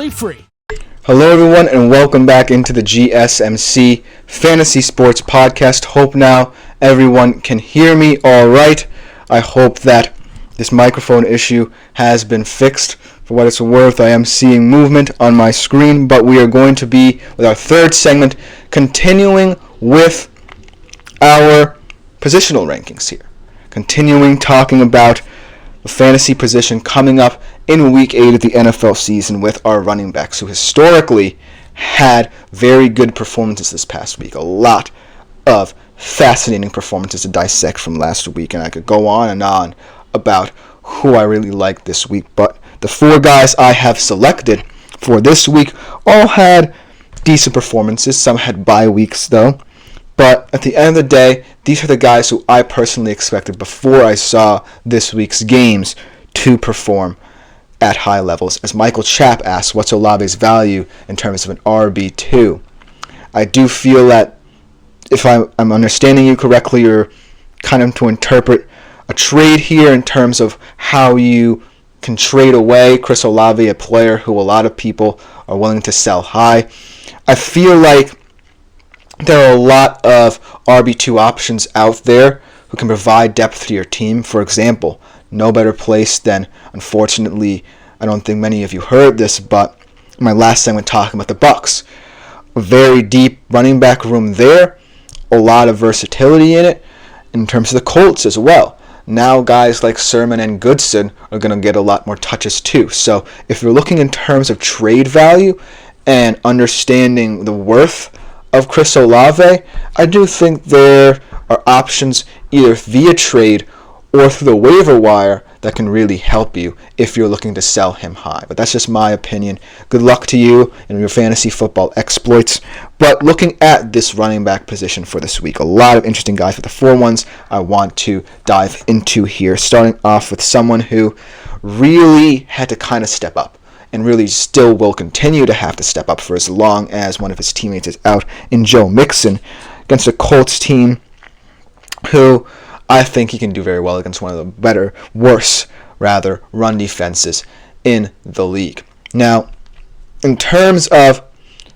worry free. Hello everyone and welcome back into the GSMC Fantasy Sports Podcast. Hope now everyone can hear me all right. I hope that this microphone issue has been fixed. For what it's worth, I am seeing movement on my screen, but we are going to be with our third segment, continuing with our positional rankings here. Continuing talking about the fantasy position coming up in Week 8 of the NFL season with our running backs, who historically had very good performances this past week. A lot of fascinating performances to dissect from last week, and I could go on and on about who I really like this week. But the four guys I have selected for this week all had decent performances. Some had bye weeks, though. But at the end of the day, these are the guys who I personally expected before I saw this week's games to perform at high levels. As Michael Chapp asks, what's Olave's value in terms of an RB2? I do feel that if I'm understanding you correctly, you're kind of to interpret a trade here in terms of how you can trade away Chris Olave, a player who a lot of people are willing to sell high. I feel like there are a lot of RB2 options out there who can provide depth to your team. For example, no better place than, unfortunately, I don't think many of you heard this, but in my last segment talking about the Bucs. A very deep running back room there, a lot of versatility in it, in terms of the Colts as well. Now guys like Sermon and Goodson are going to get a lot more touches too. So if you're looking in terms of trade value and understanding the worth of Chris Olave, I do think there are options either via trade or through the waiver wire that can really help you if you're looking to sell him high. But that's just my opinion. Good luck to you in your fantasy football exploits. But looking at this running back position for this week, a lot of interesting guys. But the four ones I want to dive into here, starting off with someone who really had to kind of step up and really still will continue to have to step up for as long as one of his teammates is out, in Joe Mixon, against a Colts team who I think he can do very well against one of the worse run defenses in the league. Now, in terms of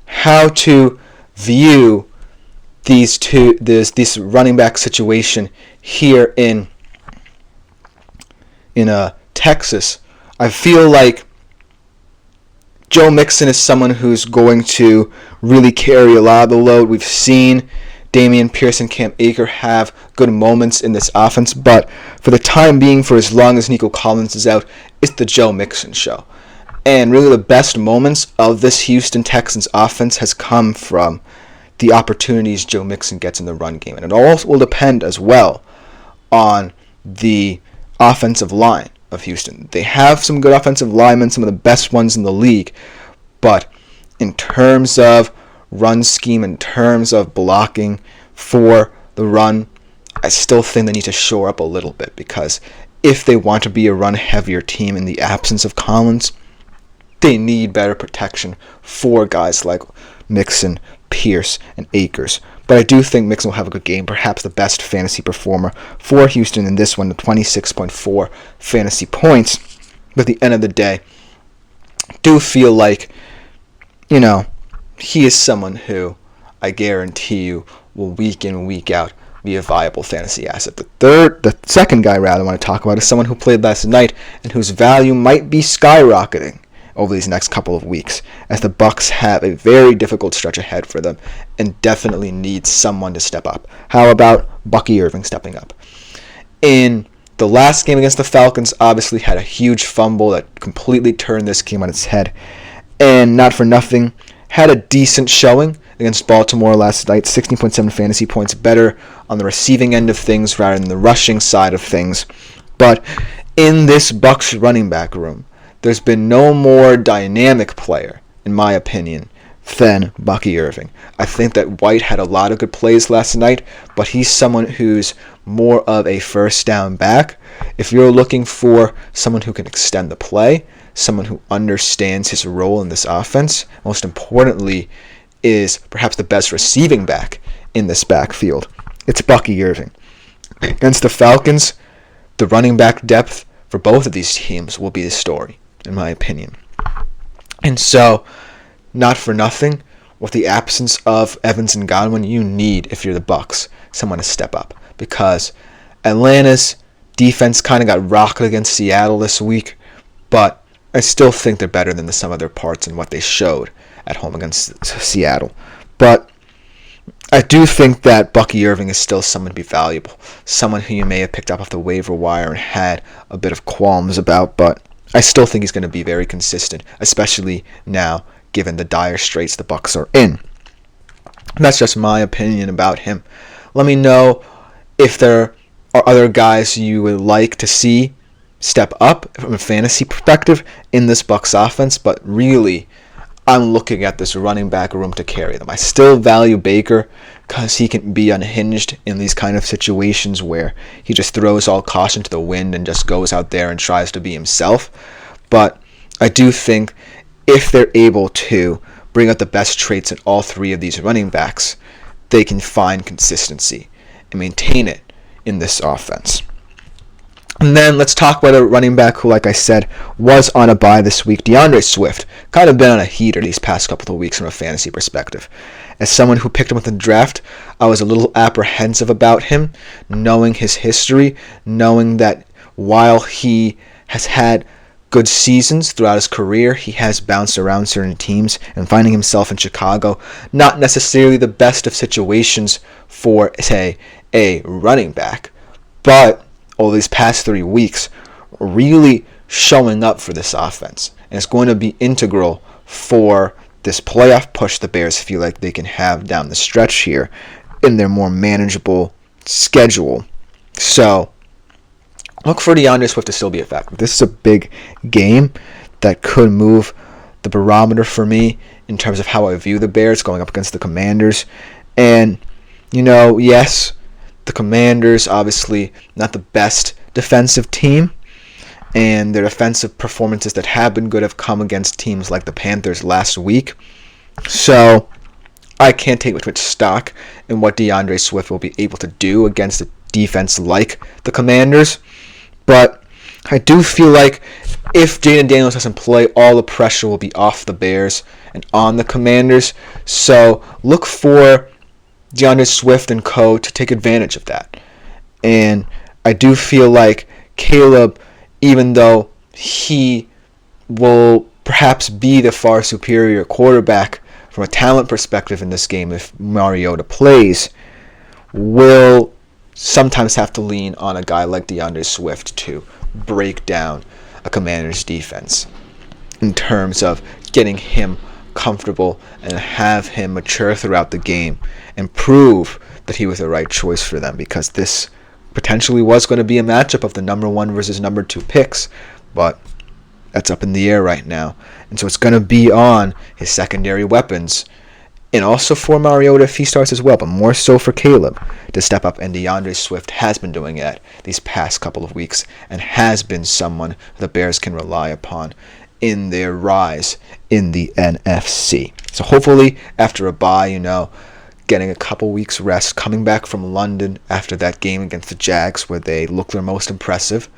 how to view this running back situation here in Texas, I feel like Joe Mixon is someone who's going to really carry a lot of the load. We've seen Damian Pierce and Cam Akers have good moments in this offense, but for the time being, for as long as Nico Collins is out, it's the Joe Mixon show. And really the best moments of this Houston Texans offense has come from the opportunities Joe Mixon gets in the run game. And it all will depend as well on the offensive line of Houston. They have some good offensive linemen, some of the best ones in the league, but in terms of run scheme, in terms of blocking for the run, I still think they need to shore up a little bit, because if they want to be a run-heavier team in the absence of Collins, they need better protection for guys like Mixon, Pierce, and Akers. But I do think Mixon will have a good game, perhaps the best fantasy performer for Houston in this one, the 26.4 fantasy points. But at the end of the day, I do feel like, he is someone who I guarantee you will week in, week out be a viable fantasy asset. The second guy I want to talk about is someone who played last night and whose value might be skyrocketing over these next couple of weeks, as the Bucs have a very difficult stretch ahead for them and definitely need someone to step up. How about Bucky Irving stepping up? In the last game against the Falcons, obviously had a huge fumble that completely turned this game on its head, and not for nothing, had a decent showing against Baltimore last night, 16.7 fantasy points, better on the receiving end of things rather than the rushing side of things. But in this Bucs running back room, there's been no more dynamic player, in my opinion, than Bucky Irving. I think that White had a lot of good plays last night, but he's someone who's more of a first down back. If you're looking for someone who can extend the play, someone who understands his role in this offense, most importantly, is perhaps the best receiving back in this backfield, it's Bucky Irving. Against the Falcons, the running back depth for both of these teams will be the story, in my opinion. And so, not for nothing, with the absence of Evans and Godwin, you need, if you're the Bucs, someone to step up. Because Atlanta's defense kind of got rocked against Seattle this week, but I still think they're better than the sum of their parts and what they showed at home against Seattle. But I do think that Bucky Irving is still someone to be valuable, someone who you may have picked up off the waiver wire and had a bit of qualms about, but I still think he's going to be very consistent, especially now given the dire straits the Bucs are in. And that's just my opinion about him. Let me know if there are other guys you would like to see step up from a fantasy perspective in this Bucs offense, but really, I'm looking at this running back room to carry them. I still value Baker because he can be unhinged in these kind of situations where he just throws all caution to the wind and just goes out there and tries to be himself. But I do think if they're able to bring out the best traits in all three of these running backs, they can find consistency and maintain it in this offense. And then let's talk about a running back who, like I said, was on a bye this week, DeAndre Swift. Kind of been on a heater these past couple of weeks from a fantasy perspective. As someone who picked him up in the draft, I was a little apprehensive about him, knowing his history, knowing that while he has had good seasons throughout his career, he has bounced around certain teams, and finding himself in Chicago, not necessarily the best of situations for, say, a running back, but over these past 3 weeks, really showing up for this offense. And it's going to be integral for this playoff push the Bears feel like they can have down the stretch here in their more manageable schedule. So, look for DeAndre Swift to still be effective. This is a big game that could move the barometer for me in terms of how I view the Bears going up against the Commanders. And, yes, the Commanders, obviously not the best defensive team, and their defensive performances that have been good have come against teams like the Panthers last week. So I can't take much stock in what DeAndre Swift will be able to do against a defense like the Commanders. But I do feel like if Jaden Daniels doesn't play, all the pressure will be off the Bears and on the Commanders. So look for DeAndre Swift and co. to take advantage of that. And I do feel like Caleb, even though he will perhaps be the far superior quarterback from a talent perspective in this game if Mariota plays, will sometimes have to lean on a guy like DeAndre Swift to break down a Commander's defense in terms of getting him comfortable and have him mature throughout the game and prove that he was the right choice for them, because this potentially was going to be a matchup of the number 1 versus number 2 picks, but that's up in the air right now. And so it's going to be on his secondary weapons, and also for Mariota if he starts as well, but more so for Caleb to step up, and DeAndre Swift has been doing it these past couple of weeks and has been someone the Bears can rely upon in their rise in the NFC. So hopefully after a bye, getting a couple weeks rest, coming back from London after that game against the Jags where they looked their most impressive,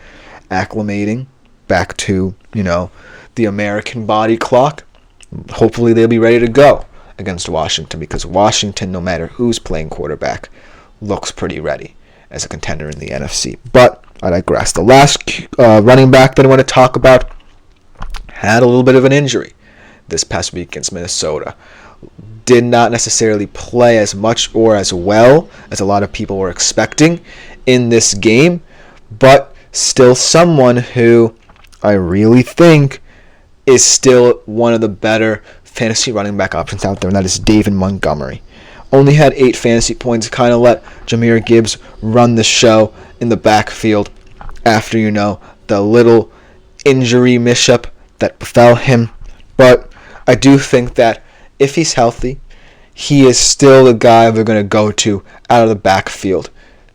acclimating back to, the American body clock, hopefully they'll be ready to go against Washington, because Washington, no matter who's playing quarterback, looks pretty ready as a contender in the NFC. But I digress. The last running back that I want to talk about had a little bit of an injury this past week against Minnesota. Did not necessarily play as much or as well as a lot of people were expecting in this game, but still someone who I really think is still one of the better fantasy running back options out there, and that is David Montgomery. Only had 8 fantasy points, kind of let Jahmyr Gibbs run the show in the backfield after, the little injury mishap that befell him. But I do think that if he's healthy, he is still the guy they're going to go to out of the backfield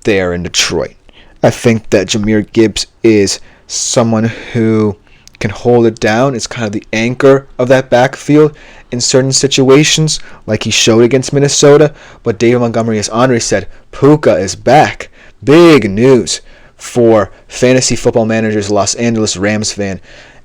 there in Detroit. I think that Jahmyr Gibbs is someone who can hold it down. It's kind of the anchor of that backfield in certain situations, like he showed against Minnesota. But David Montgomery, as Andre said, Puka is back. Big news for fantasy football managers, Los Angeles Rams fan,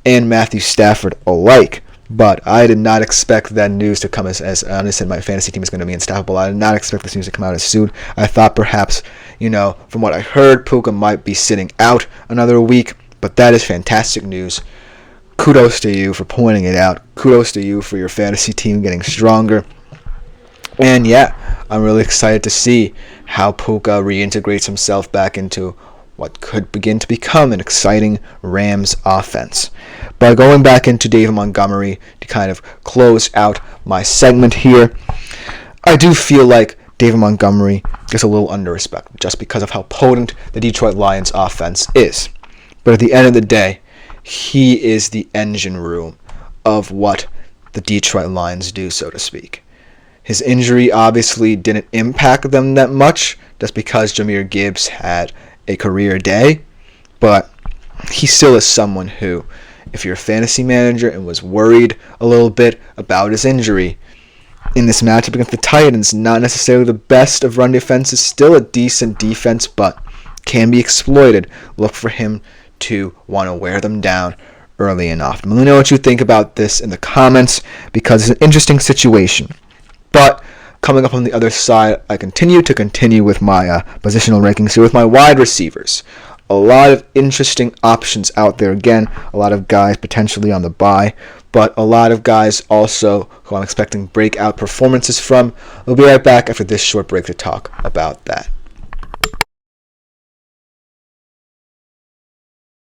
and Matthew Stafford alike. But I did not expect that news to come as I said, my fantasy team is going to be unstoppable. I did not expect this news to come out as soon. I thought perhaps, from what I heard, Puka might be sitting out another week. But that is fantastic news. Kudos to you for pointing it out. Kudos to you for your fantasy team getting stronger. And yeah, I'm really excited to see how Puka reintegrates himself back into what could begin to become an exciting Rams offense. But going back into David Montgomery to kind of close out my segment here, I do feel like David Montgomery gets a little under-respected just because of how potent the Detroit Lions offense is. But at the end of the day, he is the engine room of what the Detroit Lions do, so to speak. His injury obviously didn't impact them that much just because Jahmyr Gibbs had a career day, but he still is someone who, if you're a fantasy manager and was worried a little bit about his injury, in this matchup against the Titans, not necessarily the best of run defenses, still a decent defense, but can be exploited. Look for him to want to wear them down early and often. Let me know what you think about this in the comments, because it's an interesting situation. But coming up on the other side, I continue with my positional rankings here with my wide receivers. A lot of interesting options out there. Again, a lot of guys potentially on the bye, but a lot of guys also who I'm expecting breakout performances from. We'll be right back after this short break to talk about that.